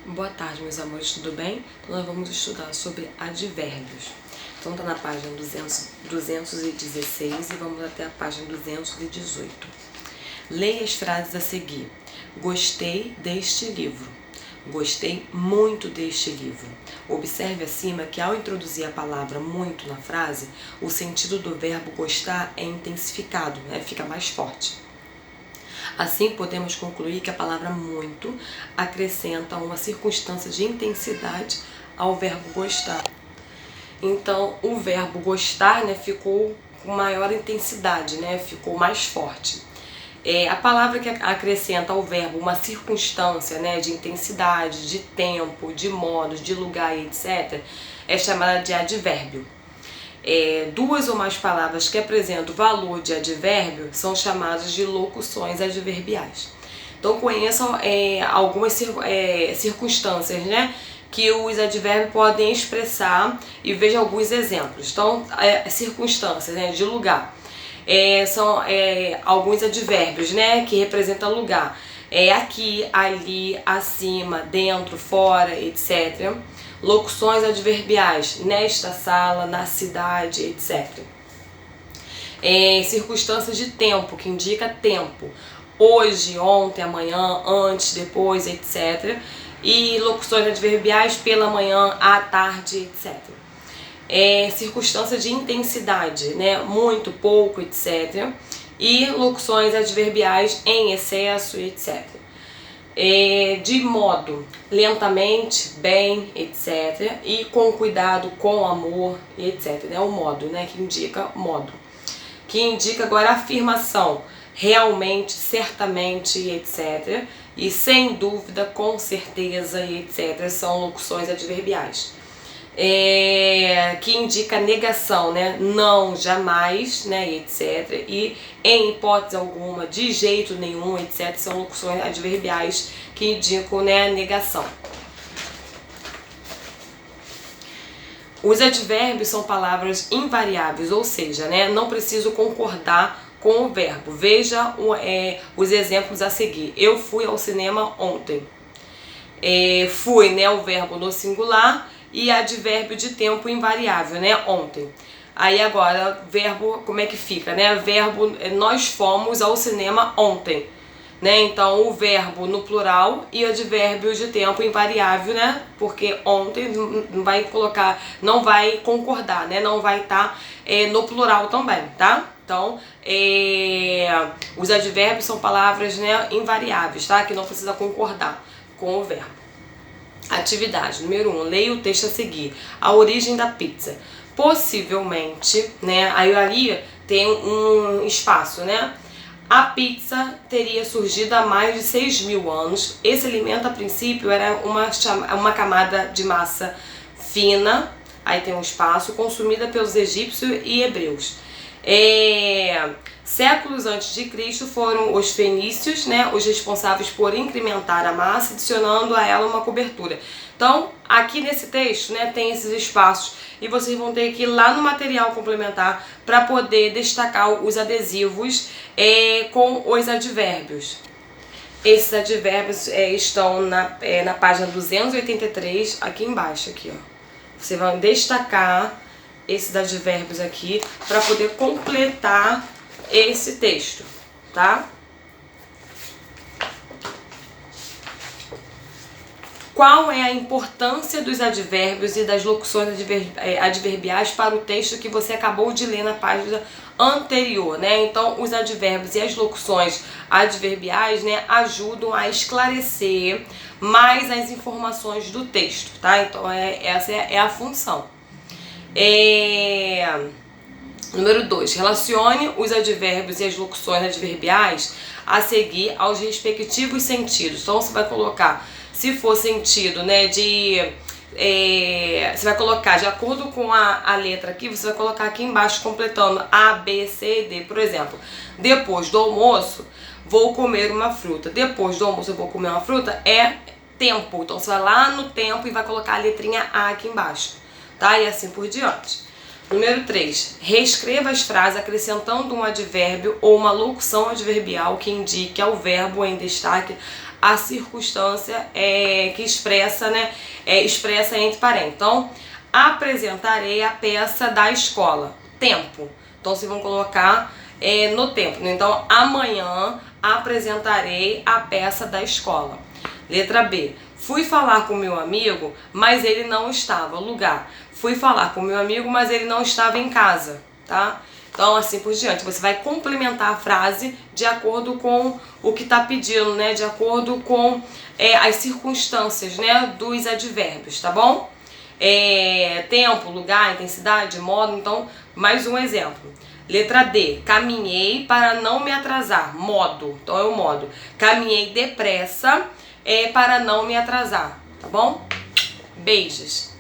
Boa tarde, meus amores, tudo bem? Então nós vamos estudar sobre advérbios. Então está na página 216 e vamos até a página 218. Leia as frases a seguir. Gostei deste livro. Gostei muito deste livro. Observe acima que ao introduzir a palavra muito na frase, o sentido do verbo gostar é intensificado, fica mais forte. Assim, podemos concluir que a palavra muito acrescenta uma circunstância de intensidade ao verbo gostar. Então, o verbo gostar, ficou com maior intensidade, ficou mais forte. A palavra que acrescenta ao verbo uma circunstância, de intensidade, de tempo, de modo, de lugar, etc., é chamada de advérbio. Duas ou mais palavras que apresentam valor de advérbio são chamadas de locuções adverbiais. Então conheçam algumas circunstâncias, que os advérbios podem expressar e veja alguns exemplos. Então, circunstâncias, de lugar. São alguns advérbios, que representam lugar. Aqui, ali, acima, dentro, fora, etc. Locuções adverbiais, nesta sala, na cidade, etc. Circunstâncias de tempo, que indica tempo. Hoje, ontem, amanhã, antes, depois, etc. E locuções adverbiais pela manhã, à tarde, etc. Circunstância de intensidade, muito, pouco, etc. E locuções adverbiais em excesso, etc. De modo, lentamente, bem, etc. E com cuidado, com amor, etc. O modo, que indica modo. Que indica agora a afirmação, realmente, certamente, etc. E sem dúvida, com certeza, etc. São locuções adverbiais. Que indica negação, não, jamais, etc. E em hipótese alguma, de jeito nenhum, etc. São locuções adverbiais que indicam a negação. Os advérbios são palavras invariáveis, ou seja, não preciso concordar com o verbo. Veja os exemplos a seguir. Eu fui ao cinema ontem. Fui, o verbo no singular, e advérbio de tempo invariável, ontem. Aí agora, verbo, como é que fica, Verbo, nós fomos ao cinema ontem, Então, o verbo no plural e advérbio de tempo invariável, Porque ontem não vai colocar, não vai concordar, Não vai estar no plural também, tá? Então, os advérbios são palavras, invariáveis, tá? Que não precisa concordar com o verbo. Atividade número 1, leia o texto a seguir. A origem da pizza. Possivelmente, aí ali tem um espaço, A pizza teria surgido há mais de 6.000 anos. Esse alimento, a princípio, era uma camada de massa fina, aí tem um espaço, consumida pelos egípcios e hebreus. Séculos antes de Cristo foram os fenícios, os responsáveis por incrementar a massa, adicionando a ela uma cobertura. Então, aqui nesse texto, tem esses espaços e vocês vão ter que ir lá no material complementar para poder destacar os adesivos com os advérbios. Esses advérbios estão na página 283, aqui embaixo, aqui, ó. Vocês vão destacar esses advérbios aqui para poder completar esse texto, tá? Qual é a importância dos advérbios e das locuções adverbiais para o texto que você acabou de ler na página anterior, Então, os advérbios e as locuções adverbiais, ajudam a esclarecer mais as informações do texto, tá? Então, essa é a função. Número 2, relacione os advérbios e as locuções adverbiais a seguir aos respectivos sentidos. Então, você vai colocar, se for sentido, você vai colocar, de acordo com a letra aqui, você vai colocar aqui embaixo, completando A, B, C e D. Por exemplo, depois do almoço, vou comer uma fruta. Depois do almoço, eu vou comer uma fruta, é tempo. Então, você vai lá no tempo e vai colocar a letrinha A aqui embaixo, tá? E assim por diante. Número 3. Reescreva as frases acrescentando um advérbio ou uma locução adverbial que indique ao verbo em destaque a circunstância que expressa, né, expressa entre parênteses. Então, apresentarei a peça da escola. Tempo. Então, vocês vão colocar no tempo. Então, amanhã apresentarei a peça da escola. Letra B. Fui falar com meu amigo, mas ele não estava. Lugar. Fui falar com meu amigo, mas ele não estava em casa, tá? Então, assim por diante. Você vai complementar a frase de acordo com o que está pedindo, né? De acordo com as circunstâncias, né? Dos advérbios, tá bom? Tempo, lugar, intensidade, modo. Então, mais um exemplo. Letra D. Caminhei para não me atrasar. Modo. Então, é o modo. Caminhei depressa para não me atrasar, tá bom? Beijos!